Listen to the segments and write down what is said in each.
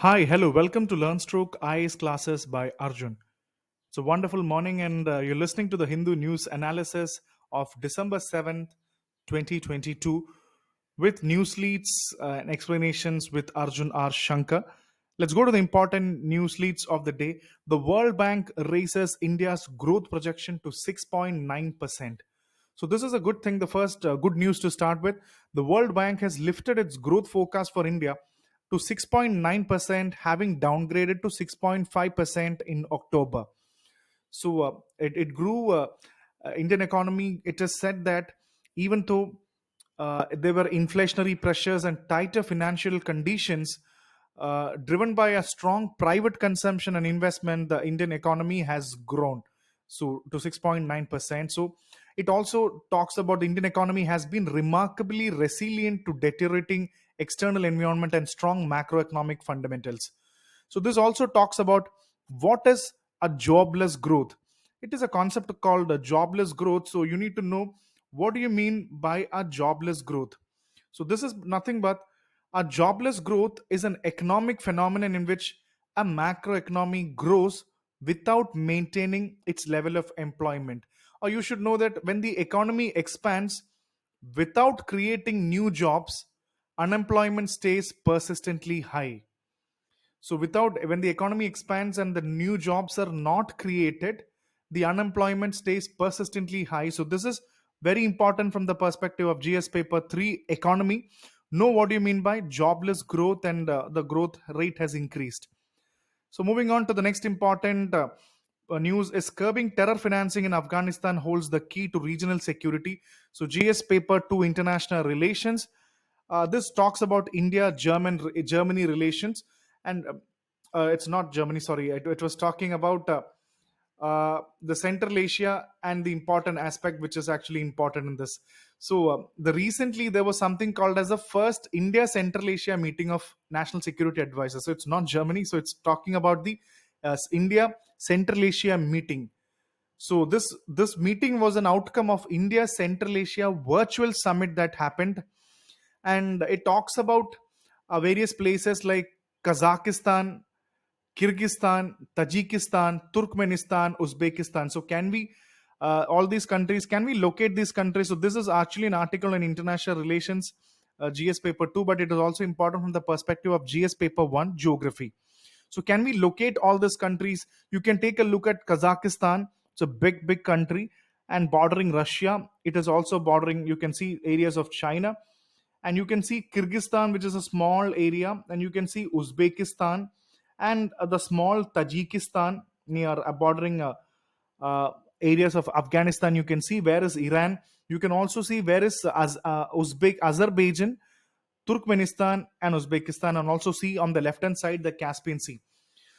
Hi, hello, welcome to LearnStroke IAS classes by Arjun. It's a wonderful morning, and you're listening to the Hindu News Analysis of December 7th, 2022, with news leads and explanations with Arjun R Shankar. Let's go to the important news leads of the day. The World Bank raises India's growth projection to 6.9%. So, this is a good thing. The first good news to start with, the World Bank has lifted its growth forecast for India to 6.9%, having downgraded to 6.5% in October. So it grew. Indian economy. It is said that even though there were inflationary pressures and tighter financial conditions, driven by a strong private consumption and investment, the Indian economy has grown so to 6.9%. So it also talks about the Indian economy has been remarkably resilient to deteriorating external environment and strong macroeconomic fundamentals. So this also talks about what is a jobless growth. It is a concept called a jobless growth. So you need to know what do you mean by a jobless growth. So this is nothing but a jobless growth is an economic phenomenon in which a macroeconomy grows without maintaining its level of employment. Or you should know that when the economy expands without creating new jobs, unemployment stays persistently high. So without when the economy expands and the new jobs are not created, the unemployment stays persistently high. So this is very important from the perspective of GS paper 3 economy. Know what you mean by jobless growth, and the growth rate has increased. So moving on to the next important news is curbing terror financing in Afghanistan holds the key to regional security. So GS paper 2 international relations. This talks about Germany relations, and it's not Germany. Sorry, it was talking about the Central Asia and the important aspect which is actually important in this. So the recently there was something called as the first India Central Asia meeting of National Security Advisors. So it's not Germany. So it's talking about the India Central Asia meeting. So this meeting was an outcome of India Central Asia virtual summit that happened, and it talks about various places like Kazakhstan, Kyrgyzstan, Tajikistan, Turkmenistan, Uzbekistan. So can we all these countries? Can we locate these countries? So this is actually an article in international relations, GS paper 2, but it is also important from the perspective of GS paper 1, geography. So can we locate all these countries? You can take a look at Kazakhstan. It's a big country and bordering Russia. It is also bordering. You can see areas of China, and you can see Kyrgyzstan, which is a small area, and you can see Uzbekistan and the small Tajikistan near bordering areas of Afghanistan. You can see where is Iran. You can also see where is Azerbaijan, Turkmenistan, and Uzbekistan, and also see on the left hand side the Caspian Sea.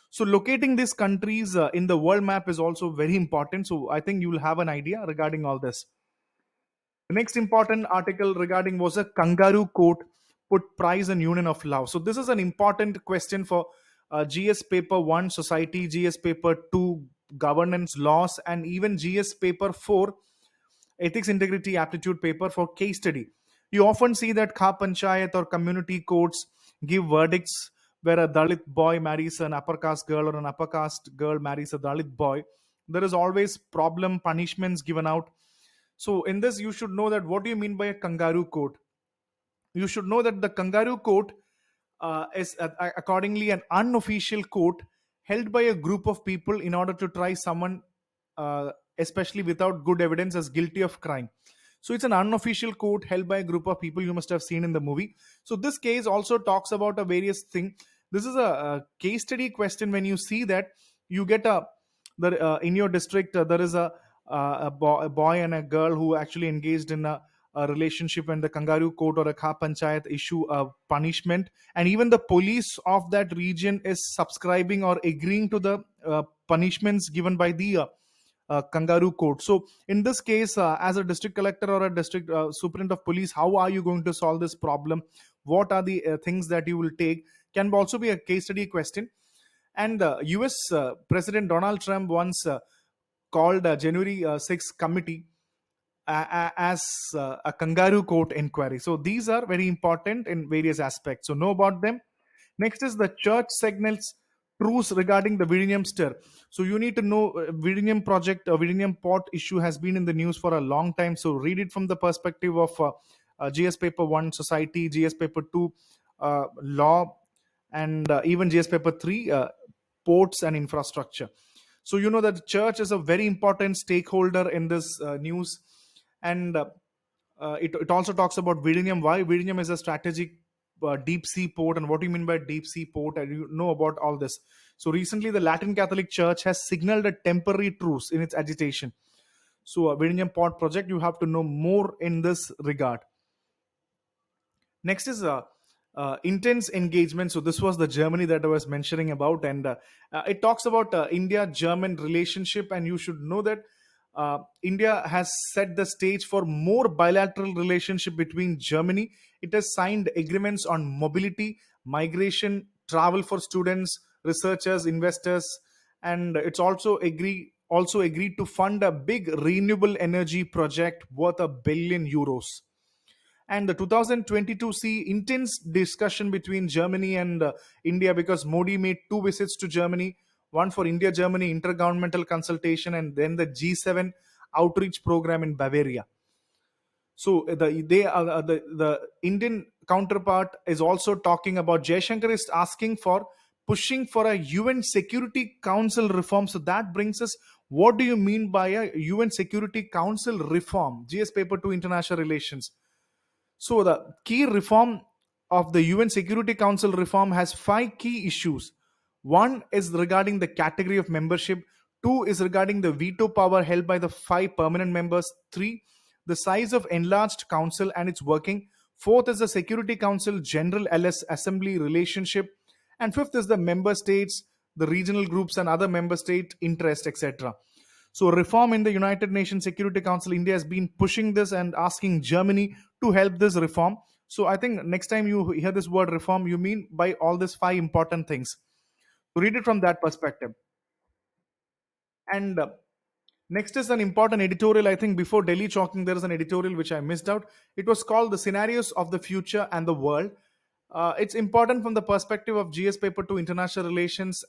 So locating these countries in the world map is also very important. So I think you will have an idea regarding all this. The next important article regarding was a kangaroo court put price and union of love. So this is an important question for GS paper 1 society, GS paper 2 governance laws, and even GS paper 4 ethics integrity aptitude paper for case study. You often see that Kha Panchayat or community courts give verdicts where a Dalit boy marries an upper caste girl or an upper caste girl marries a Dalit boy. There is always problem punishments given out. So in this, you should know that what do you mean by a kangaroo court? You should know that the kangaroo court is accordingly an unofficial court held by a group of people in order to try someone, especially without good evidence, as guilty of crime. So it's an unofficial court held by a group of people you must have seen in the movie. So this case also talks about a various thing. This is a case study question. When you see that, you get in your district there is a boy and a girl who actually engaged in a relationship, and the kangaroo court or a Kha Panchayat issue a punishment, and even the police of that region is subscribing or agreeing to the punishments given by the kangaroo court. So in this case, as a district collector or a district superintendent of police, how are you going to solve this problem? What are the things that you will take? Can also be a case study question. And US President Donald Trump once called January 6th committee as a kangaroo court inquiry. So these are very important in various aspects. So know about them. Next is the church signals truths regarding the Virinium stir. So you need to know Virinium project, Virinium pot issue has been in the news for a long time. So read it from the perspective of GS paper 1 society, GS paper 2 law, and even GS paper 3 ports and infrastructure. So you know that the church is a very important stakeholder in this news, and it also talks about Virinium. Why Virinium is a strategic deep sea port, and what do you mean by deep sea port? And you know about all this. So recently, the Latin Catholic Church has signaled a temporary truce in its agitation. So, a Virinium port project, you have to know more in this regard. Next is intense engagement. So this was the Germany that I was mentioning about, and it talks about India-German relationship, and you should know that India has set the stage for more bilateral relationship between Germany. It has signed agreements on mobility, migration, travel for students, researchers, investors, and it's also agreed to fund a big renewable energy project worth €1 billion. And the 2022 see intense discussion between Germany and India, because Modi made two visits to Germany, one for India Germany intergovernmental consultation, and then the G7 outreach program in Bavaria. So the Indian counterpart is also talking about, Jaishankar is asking for pushing for a UN Security Council reform. So that brings us, what do you mean by a UN Security Council reform? GS paper 2 international relations. So the key reform of the UN Security Council reform has five key issues. One is regarding the category of membership. Two is regarding the veto power held by the five permanent members. Three, the size of enlarged council and its working. Fourth is the Security Council General LS Assembly relationship. And fifth is the member states, the regional groups, and other member state interest, etc. So, reform in the United Nations Security Council, India has been pushing this and asking Germany to help this reform. So, I think next time you hear this word reform, you mean by all these five important things. Read it from that perspective. And next is an important editorial. I think before Delhi Chalking, there is an editorial which I missed out. It was called The Scenarios of the Future and the World. It's important from the perspective of GS paper 2 international relations.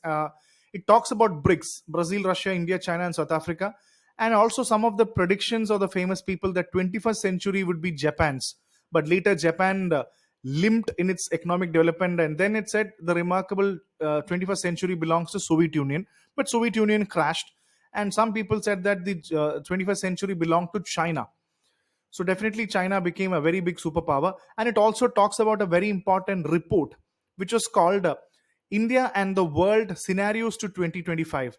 It talks about BRICS: Brazil, Russia, India, China, and South Africa. And also some of the predictions of the famous people that 21st century would be Japan's. But later Japan limped in its economic development, and then it said the remarkable 21st century belongs to Soviet Union. But Soviet Union crashed, and some people said that the 21st century belonged to China. So definitely China became a very big superpower. And it also talks about a very important report which was called India and the World Scenarios to 2025.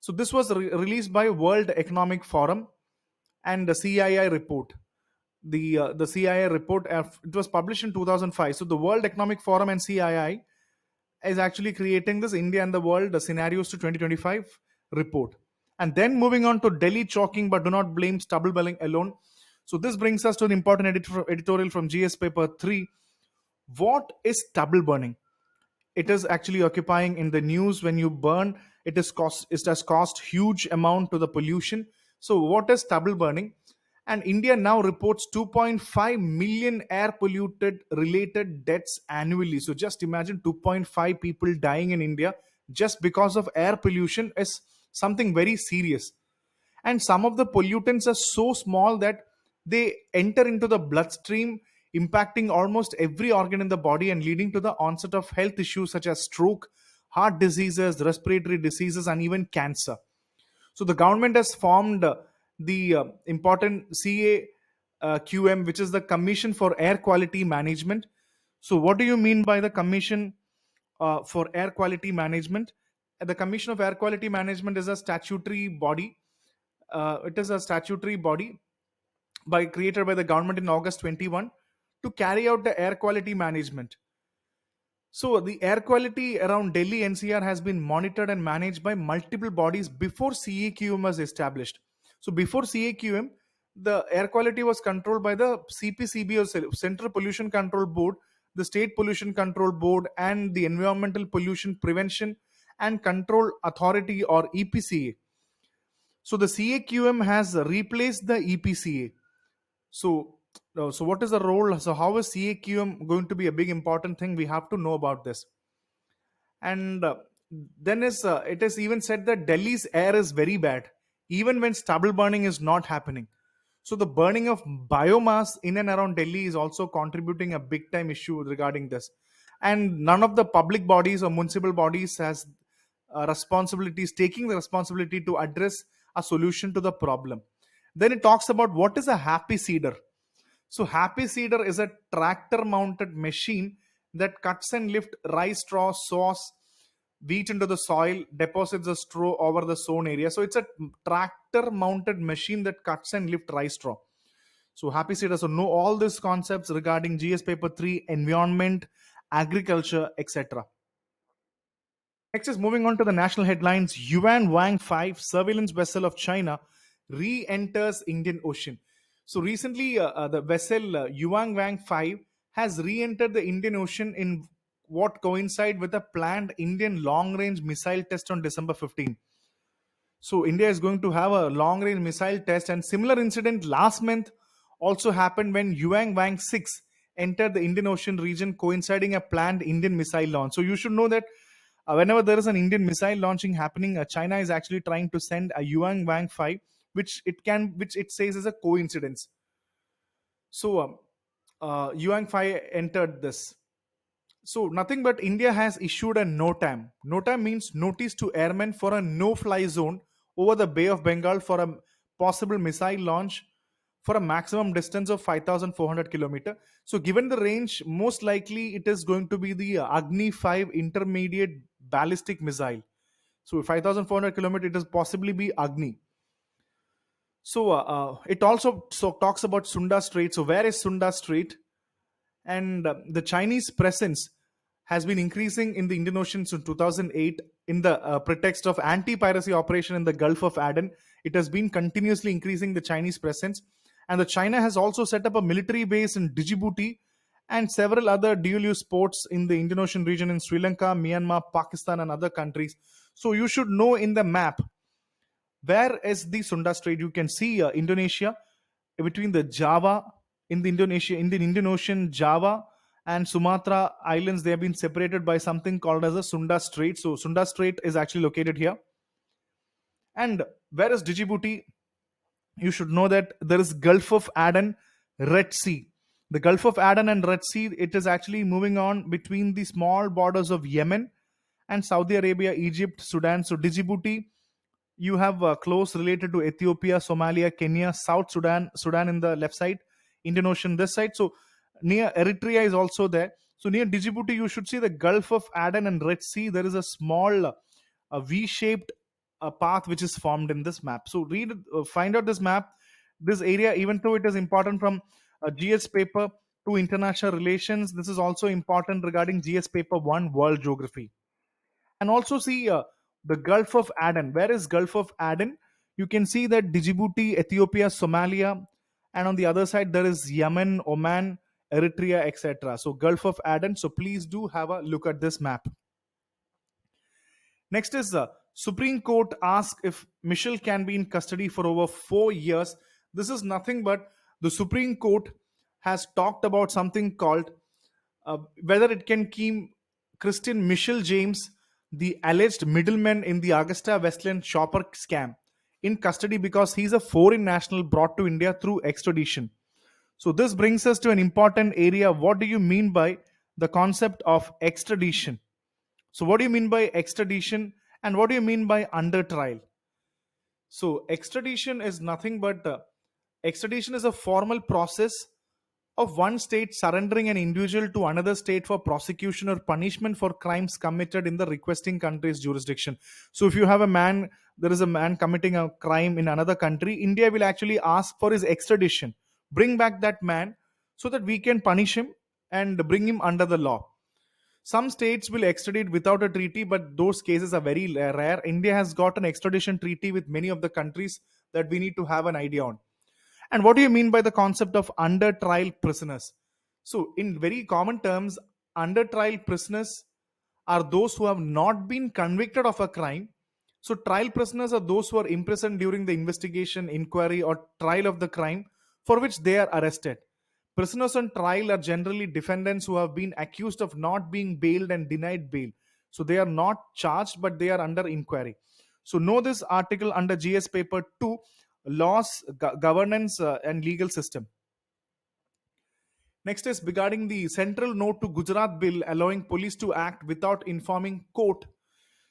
So this was released by World Economic Forum and the CII report. The CII report, it was published in 2005. So the World Economic Forum and CII is actually creating this India and the World Scenarios to 2025 report. And then moving on to Delhi Chalking, but do not blame stubble belling alone. So this brings us to an important editorial from GS paper 3. What is stubble burning? It is actually occupying in the news. When you burn, it has cost huge amount to the pollution. So what is stubble burning? And India now reports 2.5 million air polluted related deaths annually. So just imagine 2.5 people dying in India just because of air pollution is something very serious. And some of the pollutants are so small that they enter into the bloodstream, impacting almost every organ in the body and leading to the onset of health issues such as stroke, heart diseases, respiratory diseases, and even cancer. So the government has formed the important CAQM, which is the Commission for Air Quality Management. So what do you mean by the Commission for Air Quality Management? The Commission of Air Quality Management is a statutory body. It is a statutory body created by the government in August 21 to carry out the air quality management. So the air quality around Delhi NCR has been monitored and managed by multiple bodies before CAQM was established. So before CAQM, the air quality was controlled by the CPCB, or Central Pollution Control Board, the State Pollution Control Board, and the Environmental Pollution Prevention and Control Authority, or EPCA. So the CAQM has replaced the EPCA. So what is the role? So how is CAQM going to be a big important thing? We have to know about this. And then is it is even said that Delhi's air is very bad, even when stubble burning is not happening. So the burning of biomass in and around Delhi is also contributing a big time issue regarding this. And none of the public bodies or municipal bodies has responsibilities taking the responsibility to address a solution to the problem. Then it talks about what is a happy seeder. So happy seeder is a tractor mounted machine that cuts and lifts rice straw, sows wheat into the soil, deposits the straw over the sown area. So it's a tractor mounted machine that cuts and lifts rice straw. So happy seeder. So know all these concepts regarding GS paper 3, environment, agriculture, etc. Next is moving on to the national headlines. Yuan Wang 5 surveillance vessel of China re-enters Indian Ocean. So recently, the vessel Yuan Wang 5 has re-entered the Indian Ocean in what coincide with a planned Indian long-range missile test on December 15. So India is going to have a long-range missile test, and similar incident last month also happened when Yuan Wang 6 entered the Indian Ocean region, coinciding a planned Indian missile launch. So you should know that whenever there is an Indian missile launching happening, China is actually trying to send a Yuan Wang 5, which it says is a coincidence. So Yuan 5 entered this. So nothing but India has issued a NOTAM. NOTAM means notice to airmen for a no-fly zone over the Bay of Bengal for a possible missile launch for a maximum distance of 5,400 kilometer. So given the range, most likely it is going to be the Agni 5 intermediate ballistic missile. So 5,400 kilometer, it is possibly be Agni. So it also talks about Sunda Strait. So where is Sunda Strait? And the Chinese presence has been increasing in the Indian Ocean since 2008 in the pretext of anti-piracy operation in the Gulf of Aden. It has been continuously increasing the Chinese presence, and the China has also set up a military base in Djibouti and several other dual-use ports in the Indian Ocean region in Sri Lanka, Myanmar, Pakistan, and other countries. So you should know in the map where is the Sunda Strait. You can see Indonesia between the Java in the Indian Ocean, Java and Sumatra islands. They have been separated by something called as a Sunda Strait. So Sunda Strait is actually located here. And where is Djibouti? You should know that there is Gulf of Aden, Red Sea. The Gulf of Aden and Red Sea, it is actually moving on between the small borders of Yemen and Saudi Arabia, Egypt, Sudan. So Djibouti, you have close related to Ethiopia, Somalia, Kenya, South Sudan, Sudan in the left side, Indian Ocean this side. So near Eritrea is also there. So near Djibouti, you should see the Gulf of Aden and Red Sea. There is a small V-shaped path which is formed in this map. So find out this map. This area, even though it is important from GS paper to international relations, this is also important regarding GS paper 1 world geography. And also see the Gulf of Aden. Where is Gulf of Aden? You can see that Djibouti, Ethiopia, Somalia, and on the other side there is Yemen, Oman, Eritrea, etc. So Gulf of Aden. So please do have a look at this map. Next is Supreme Court asks if Michelle can be in custody for over 4 years. This is nothing but the Supreme Court has talked about something called whether it can keep Christian Michelle James, the alleged middleman in the Augusta Westland shopper scam, in custody because he's a foreign national brought to India through extradition. So this brings us to an important area. What do you mean by the concept of extradition? So what do you mean by extradition and what do you mean by under trial? So extradition is nothing but extradition is a formal process of one state surrendering an individual to another state for prosecution or punishment for crimes committed in the requesting country's jurisdiction. So if you have a man, there is a man committing a crime in another country, India will actually ask for his extradition. Bring back that man so that we can punish him and bring him under the law. Some states will extradite without a treaty, but those cases are very rare. India has got an extradition treaty with many of the countries that we need to have an idea on. And what do you mean by the concept of under trial prisoners? So, in very common terms, under trial prisoners are those who have not been convicted of a crime. So, trial prisoners are those who are imprisoned during the investigation, inquiry, or trial of the crime for which they are arrested. Prisoners on trial are generally defendants who have been accused of not being bailed and denied bail. So they are not charged, but they are under inquiry. So know this article under GS paper 2, laws, governance, and legal system. Next is regarding the central note to Gujarat Bill allowing police to act without informing court.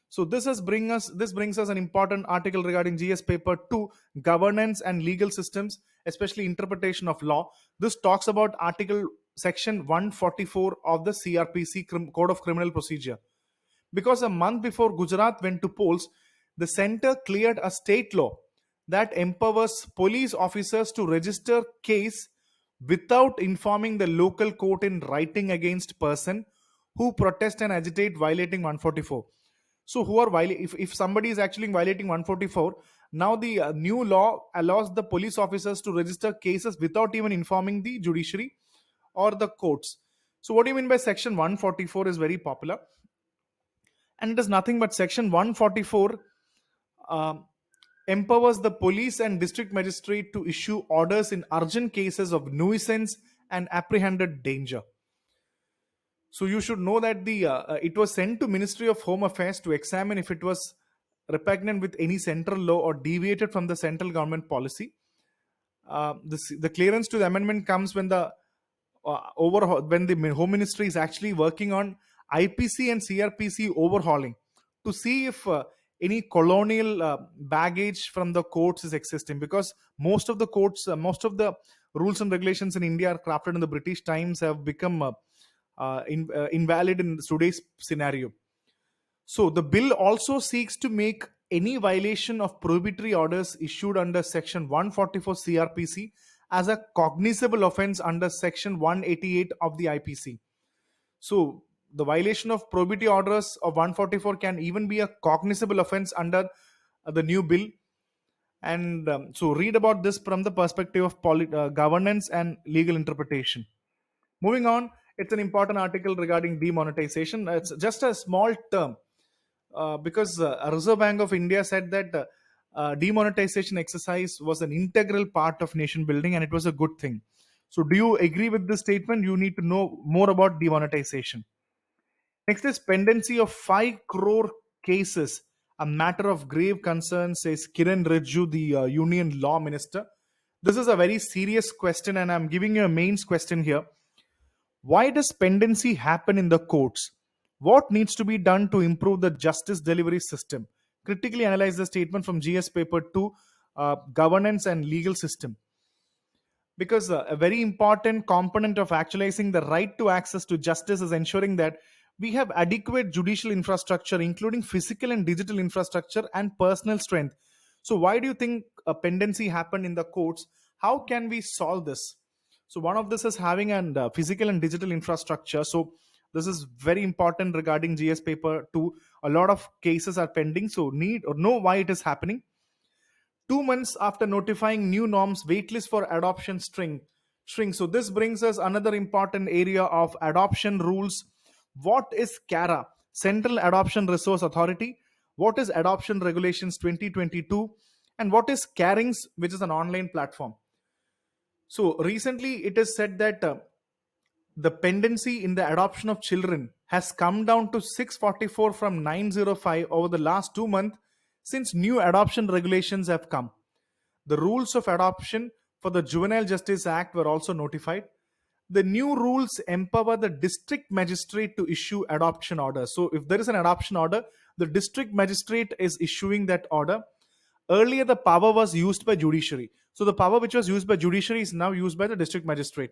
So this brings us an important article regarding GS paper 2, governance and legal systems, especially interpretation of law. This talks about article section 144 of the CRPC, Code of Criminal Procedure. Because a month before Gujarat went to polls, the center cleared a state law that empowers police officers to register case without informing the local court in writing against person who protest and agitate violating 144. So who are if somebody is actually violating 144, now the new law allows the police officers to register cases without even informing the judiciary or the courts. So what do you mean by section 144 is very popular, and it is nothing but section 144 um, empowers the police and district magistrate to issue orders in urgent cases of nuisance and apprehended danger. So you should know that the it was sent to Ministry of Home Affairs to examine if it was repugnant with any central law or deviated from the central government policy. The clearance to the amendment comes when the when the Home Ministry is actually working on IPC and CRPC overhauling to see if any colonial baggage from the courts is existing, because most of the rules and regulations in India are crafted in the British times have become invalid in today's scenario. So the bill also seeks to make any violation of prohibitory orders issued under section 144 CRPC as a cognizable offense under section 188 of the IPC. So the violation of prohibitory orders of 144 can even be a cognizable offense under the new bill. And so read about this from the perspective of governance and legal interpretation. Moving on, it's an important article regarding demonetization. It's just a small term, because Reserve Bank of India said that demonetization exercise was an integral part of nation building and it was a good thing. So do you agree with this statement? You need to know more about demonetization. Next is pendency of 5 crore cases, a matter of grave concern, says Kiran Rijiju, the Union Law Minister. This is a very serious question, and I'm giving you a mains question here. Why does pendency happen in the courts? What needs to be done to improve the justice delivery system? Critically analyze the statement from GS paper 2, governance and legal system. Because a very important component of actualizing the right to access to justice is ensuring that we have adequate judicial infrastructure, including physical and digital infrastructure and personal strength. So why do you think a pendency happened in the courts? How can we solve this? So one of this is having a physical and digital infrastructure. So this is very important regarding GS paper 2. A lot of cases are pending, so need or know why it is happening. 2 months after notifying new norms, waitlist for adoption shrink. So this brings us another important area of adoption rules. What is CARA, Central Adoption Resource Authority? What is Adoption Regulations 2022? And what is Carings, which is an online platform? So recently it is said that the pendency in the adoption of children has come down to 644 from 905 over the last 2 months since new adoption regulations have come. The rules of adoption for the Juvenile Justice Act were also notified. The new rules empower the district magistrate to issue adoption orders. So if there is an adoption order, the district magistrate is issuing that order. Earlier, the power was used by judiciary. So the power which was used by judiciary is now used by the district magistrate.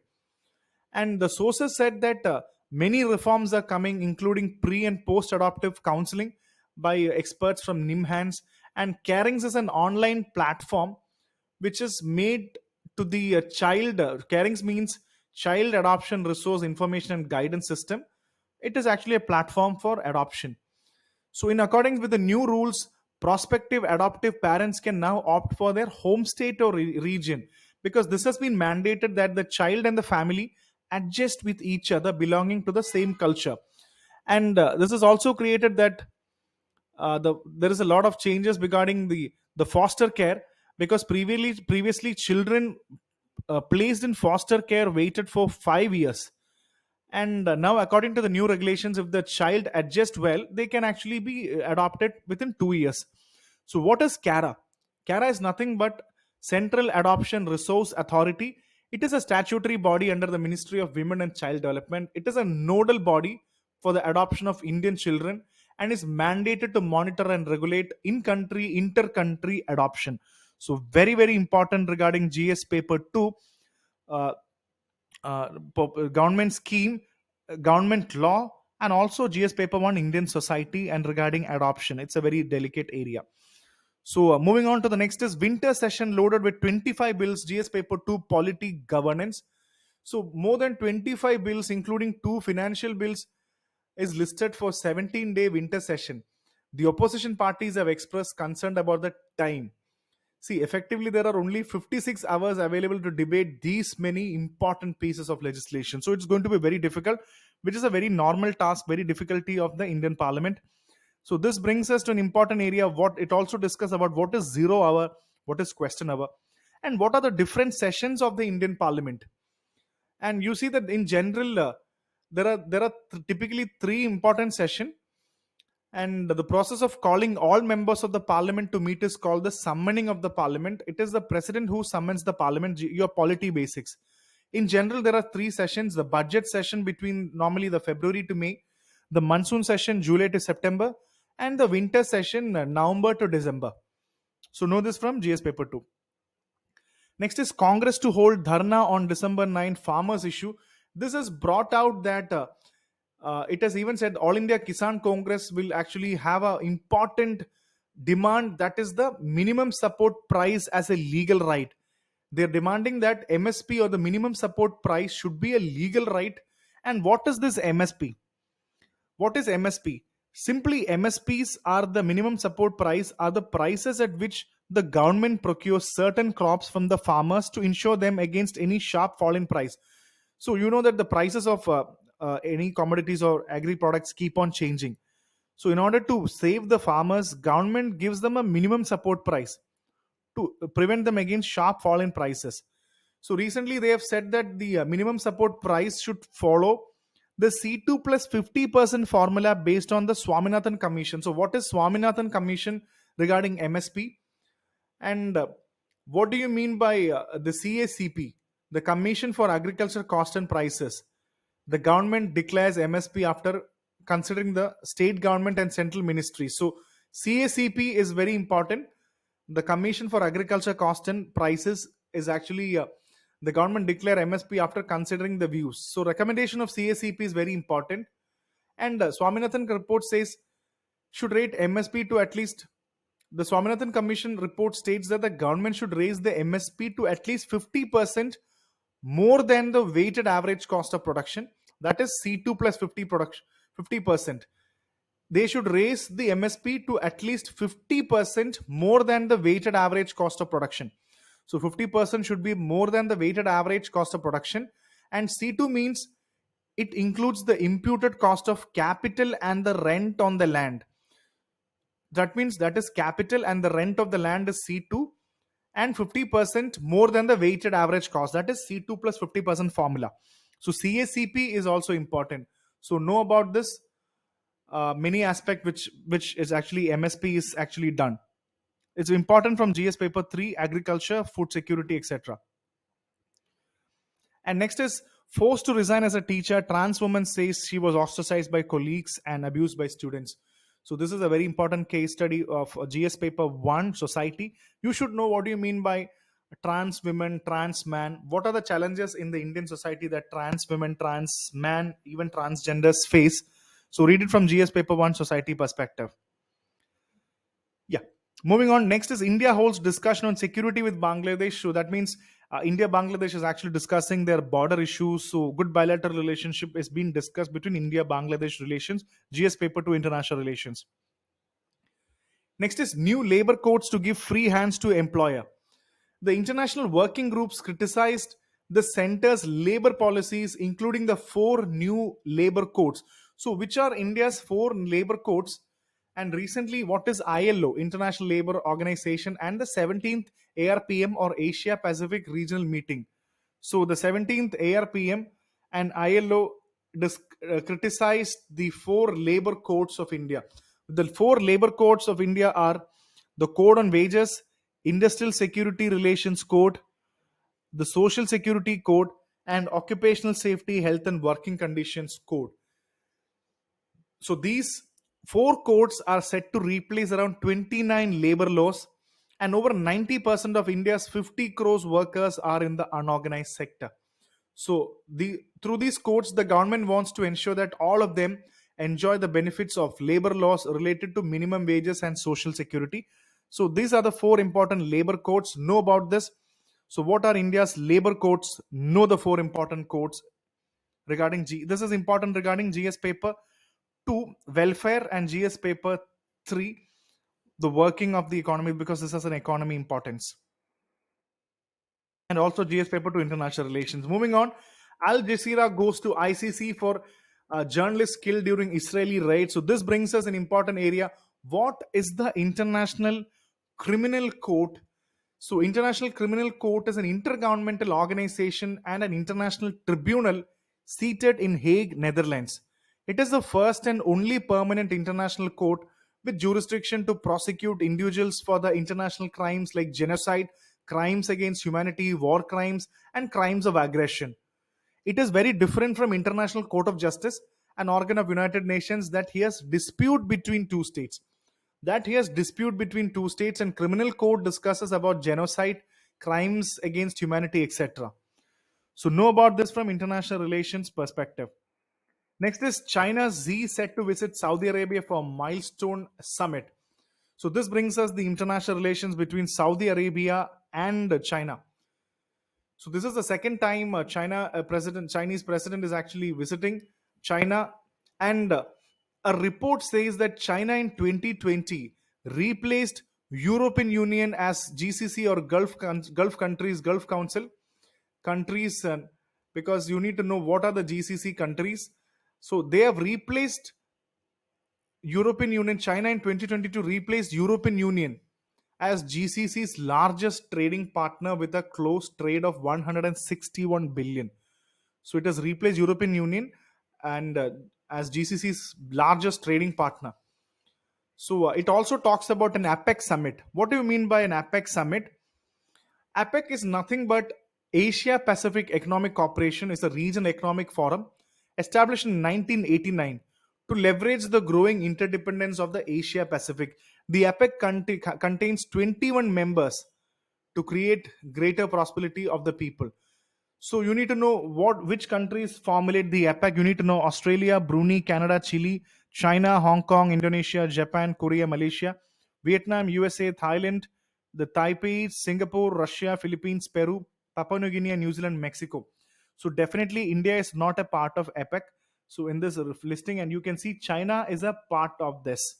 And the sources said that many reforms are coming, including pre and post adoptive counseling by experts from NIMHANS. And Carings is an online platform which is made to the child. Carings means Child Adoption Resource Information and Guidance System. It is actually a platform for adoption. So, in accordance with the new rules, prospective adoptive parents can now opt for their home state or region, because this has been mandated that the child and the family adjust with each other belonging to the same culture. And this has also created that there is a lot of changes regarding the foster care, because previously children placed in foster care waited for 5 years, And now, according to the new regulations, if the child adjusts well, they can actually be adopted within 2 years. So, what is CARA? CARA is nothing but Central Adoption Resource Authority. It is a statutory body under the Ministry of Women and Child Development. It is a nodal body for the adoption of Indian children and is mandated to monitor and regulate in country, inter country adoption. So, very, very important regarding GS paper 2. Uh, Government scheme, government law, and also GS paper 1 Indian society and regarding adoption. It's a very delicate area. So moving on to the next is winter session loaded with 25 bills, GS paper 2 polity governance. So more than 25 bills including two financial bills is listed for 17-day winter session. The opposition parties have expressed concern about the time. See, effectively, there are only 56 hours available to debate these many important pieces of legislation. So it's going to be very difficult, which is a very normal task, very difficulty of the Indian Parliament. So this brings us to an important area. What it also discusses about what is 0 hour, what is question hour, and what are the different sessions of the Indian Parliament. And you see that in general, there are typically three important sessions, and the process of calling all members of the parliament to meet is called the summoning of the parliament. It is the president who summons the parliament. Your polity basics. In general, there are three sessions: the budget session between normally the February to May, the monsoon session July to September, and the winter session November to December. So know this from GS paper 2. Next is Congress to hold dharna on December 9 farmers issue. This has brought out that it has even said All India Kisan Congress will actually have an important demand, that is the minimum support price as a legal right. They're demanding that MSP or the minimum support price should be a legal right. And what is this MSP? What is MSP? Simply, MSPs are the minimum support price, are the prices at which the government procures certain crops from the farmers to ensure them against any sharp fall in price. So you know that the prices of any commodities or agri products keep on changing. So in order to save the farmers, government gives them a minimum support price to prevent them against sharp fall in prices. So recently they have said that the minimum support price should follow the C2 plus 50% formula based on the Swaminathan Commission. So what is Swaminathan Commission regarding MSP? And what do you mean by the CACP, the Commission for Agriculture Cost and Prices? The government declares MSP after considering the state government and central ministry. So CACP is very important. The Commission for Agriculture Cost and Prices is actually the government declare MSP after considering the views. So recommendation of CACP is very important. And Swaminathan report says should rate MSP to at least, the Swaminathan Commission report states that the government should raise the MSP to at least 50% more than the weighted average cost of production. That is C2 plus 50%. They should raise the MSP to at least 50% more than the weighted average cost of production. So 50% should be more than the weighted average cost of production. And C2 means it includes the imputed cost of capital and the rent on the land. That means that is capital and the rent of the land is C2, and 50% more than the weighted average cost, that is C2 plus 50% formula. So CACP is also important. So know about this many aspect which is actually MSP is actually done. It's important from GS paper 3, agriculture, food security, etc. And next is forced to resign as a teacher. Trans woman says she was ostracized by colleagues and abused by students. So this is a very important case study of GS paper 1 society. You should know what do you mean by trans women, trans man. What are the challenges in the Indian society that trans women, trans man, even transgenders face? So read it from GS paper 1 society perspective. Yeah. Moving on, next is India holds discussion on security with Bangladesh. So that means India Bangladesh is actually discussing their border issues. So good bilateral relationship is being discussed between India Bangladesh relations. GS paper 2 international relations. Next is new labor codes to give free hands to employer. The international working groups criticized the center's labor policies, including the 4 new labor codes. So which are India's 4 labor codes? And recently, what is ILO, International Labour Organization, and the 17th ARPM or Asia Pacific Regional Meeting? So the 17th ARPM and ILO criticized the four labor codes of India. The four labor codes of India are the Code on Wages, Industrial Security Relations Code, the Social Security Code, and Occupational Safety, Health and Working Conditions Code. So these four codes are set to replace around 29 labor laws, and over 90% of India's 50 crores workers are in the unorganized sector. So through these codes, the government wants to ensure that all of them enjoy the benefits of labor laws related to minimum wages and social security. So these are the four important labor codes. Know about this. So what are India's labor codes? Know the four important codes regarding G. This is important regarding GS paper 2, welfare, and GS paper 3, the working of the economy, because this has an economy importance. And also GS paper 2, international relations. Moving on, Al Jazeera goes to ICC for journalists killed during Israeli raid. So this brings us an important area. What is the International Criminal Court? So International Criminal Court is an intergovernmental organization and an international tribunal seated in Hague, Netherlands. It is the first and only permanent international court with jurisdiction to prosecute individuals for the international crimes like genocide, crimes against humanity, war crimes, and crimes of aggression. It is very different from International Court of Justice, an organ of United Nations that hears dispute between two states. And criminal code discusses about genocide, crimes against humanity, etc. So know about this from international relations perspective. Next is China's Xi set to visit Saudi Arabia for a milestone summit. So this brings us the international relations between Saudi Arabia and China. So this is the second time Chinese president is actually visiting China, and a report says that China in 2020 replaced European Union as GCC, or Gulf countries, Gulf Council countries, because you need to know what are the GCC countries. So they have replaced European Union. China in 2022 replaced European Union as GCC's largest trading partner with a close trade of 161 billion. So it has replaced European Union and as GCC's largest trading partner. So it also talks about an APEC summit. What do you mean by an APEC summit? APEC is nothing but Asia Pacific Economic Cooperation. Is a regional economic forum established in 1989 to leverage the growing interdependence of the Asia Pacific. The APEC contains 21 members to create greater prosperity of the people. So you need to know which countries formulate the APEC. You need to know Australia, Brunei, Canada, Chile, China, Hong Kong, Indonesia, Japan, Korea, Malaysia, Vietnam, USA, Thailand, the Taipei, Singapore, Russia, Philippines, Peru, Papua New Guinea, New Zealand, Mexico. So definitely India is not a part of APEC. So in this listing, and you can see China is a part of this.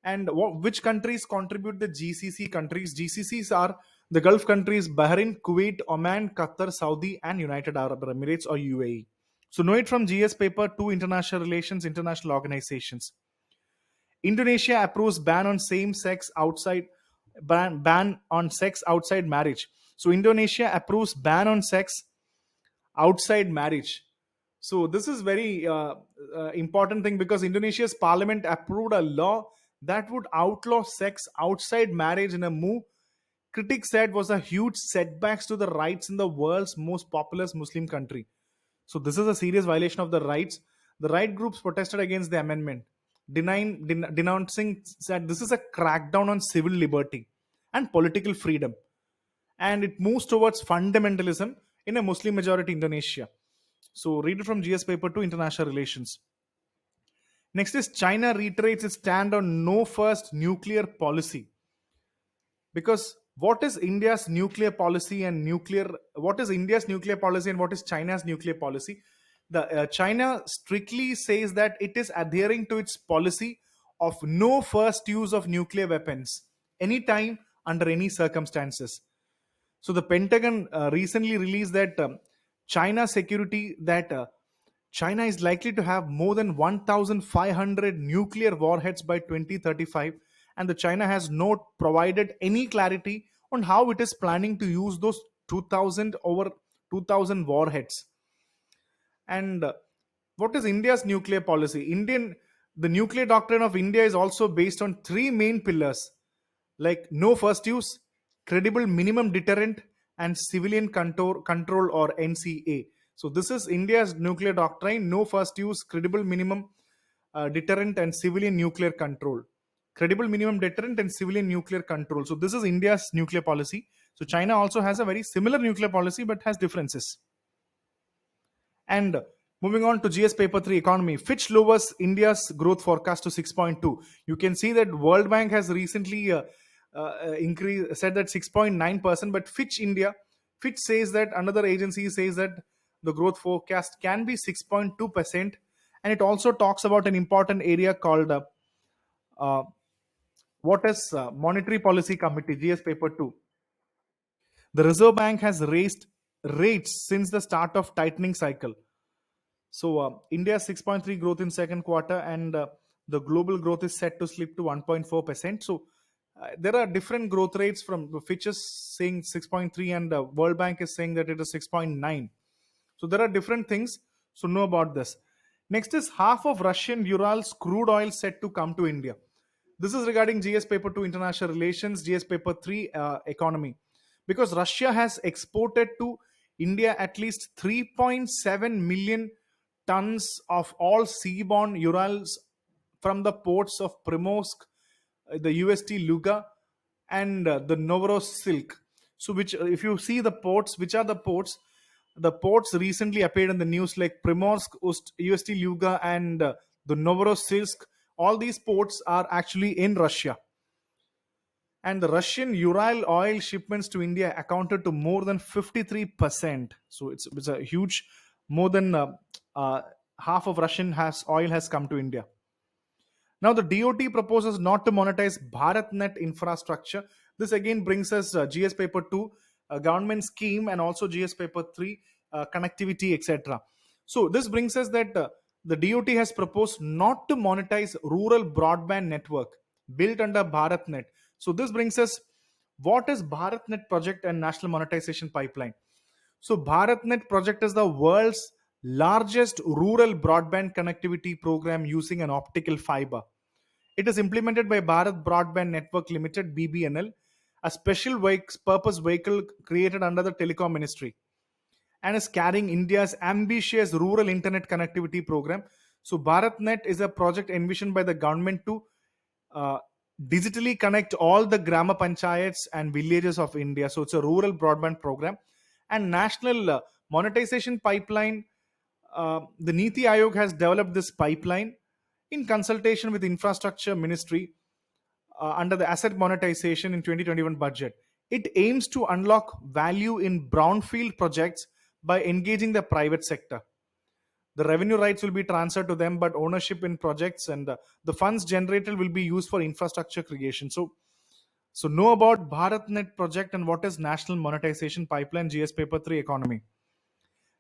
And which countries contribute the GCC countries? GCCs are the Gulf countries: Bahrain, Kuwait, Oman, Qatar, Saudi, and United Arab Emirates, or UAE. So know it from GS paper 2, international relations, international organizations. Indonesia approves ban on same-sex outside ban on sex outside marriage. So Indonesia approves ban on sex outside marriage. So this is very important thing, because Indonesia's parliament approved a law that would outlaw sex outside marriage in a move critics said was a huge setbacks to the rights in the world's most populous Muslim country. So this is a serious violation of the rights. The right groups protested against the amendment, denouncing that this is a crackdown on civil liberty and political freedom, and it moves towards fundamentalism in a Muslim majority Indonesia. So read it from GS paper 2, international relations. Next is China reiterates its stand on no first nuclear policy. Because what is India's nuclear policy and what is India's nuclear policy and what is China's nuclear policy? The China strictly says that it is adhering to its policy of no first use of nuclear weapons anytime, under any circumstances. So the Pentagon recently released that China security that China is likely to have more than 1,500 nuclear warheads by 2035, and the China has not provided any clarity on how it is planning to use those 2,000 warheads. And What is India's nuclear policy? The nuclear doctrine of India is also based on three main pillars, like no first use, credible minimum deterrent, and civilian control or NCA. So this is India's nuclear doctrine: no first use, credible minimum deterrent, and civilian nuclear control. Credible minimum deterrent and civilian nuclear control. So this is India's nuclear policy. So China also has a very similar nuclear policy but has differences. And moving on to GS paper 3 economy, Fitch lowers India's growth forecast to 6.2. You can see that World Bank has recently increased, said that 6.9%, but Fitch says that, another agency says that the growth forecast can be 6.2%. And it also talks about an important area called uh, what is Monetary Policy Committee, GS paper 2. The Reserve Bank has raised rates since the start of tightening cycle. So India's 6.3 growth in second quarter, and the global growth is set to slip to 1.4%. So there are different growth rates. From Fitch is saying 6.3, and World Bank is saying that it is 6.9. So there are different things. So know about this. Next is half of Russian Urals crude oil set to come to India. This is regarding GS paper 2 international relations, GS paper 3 economy. Because Russia has exported to India at least 3.7 million tons of all seaborne Urals from the ports of Primorsk, the UST Luga, and the Novorossiysk. So, which, if you see the ports, which are the ports? The ports recently appeared in the news, like Primorsk, UST Luga, and the Novorossiysk. All these ports are actually in Russia. And the Russian Ural oil shipments to India accounted to more than 53%. So it's a huge, more than uh, half of Russian has oil has come to India. Now the DOT proposes not to monetize Bharat Net infrastructure. This again brings us GS paper 2, government scheme, and also GS paper 3, connectivity, etc. So this brings us that the DOT has proposed not to monetize rural broadband network built under Bharat Net. So this brings us, what is Bharat Net project and national monetization pipeline? So Bharat Net project is the world's largest rural broadband connectivity program using an optical fiber. It is implemented by Bharat Broadband Network Limited (BBNL), a special purpose vehicle created under the Telecom Ministry, and is carrying India's ambitious rural internet connectivity program. So BharatNet is a project envisioned by the government to uh, digitally connect all the Grama Panchayats and villages of India. So it's a rural broadband program. And national monetization pipeline, the Niti Aayog has developed this pipeline in consultation with Infrastructure Ministry under the asset monetization in 2021 budget. It aims to unlock value in brownfield projects by engaging the private sector. The revenue rights will be transferred to them, but ownership in projects and the funds generated will be used for infrastructure creation. So know about BharatNet project and what is national monetization pipeline, GS paper 3 economy.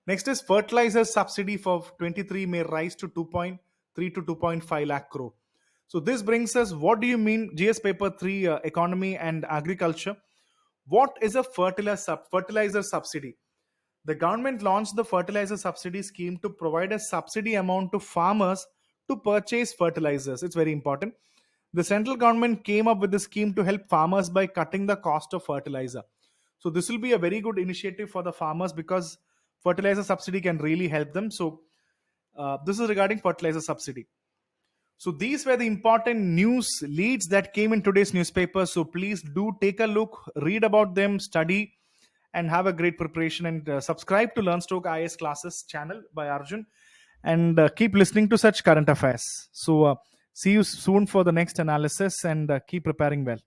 Next is fertilizer subsidy for 23 may rise to 2.3 to 2.5 lakh crore. So this brings us, what do you mean GS paper 3 economy and agriculture? What is a fertilizer subsidy? The government launched the fertilizer subsidy scheme to provide a subsidy amount to farmers to purchase fertilizers. It's very important. The central government came up with the scheme to help farmers by cutting the cost of fertilizer. So this will be a very good initiative for the farmers because fertilizer subsidy can really help them. So this is regarding fertilizer subsidy. So these were the important news leads that came in today's newspaper. So please do take a look, read about them, study, and have a great preparation. And subscribe to LearnStroke IAS classes channel by Arjun, and keep listening to such current affairs. So see you soon for the next analysis, and keep preparing well.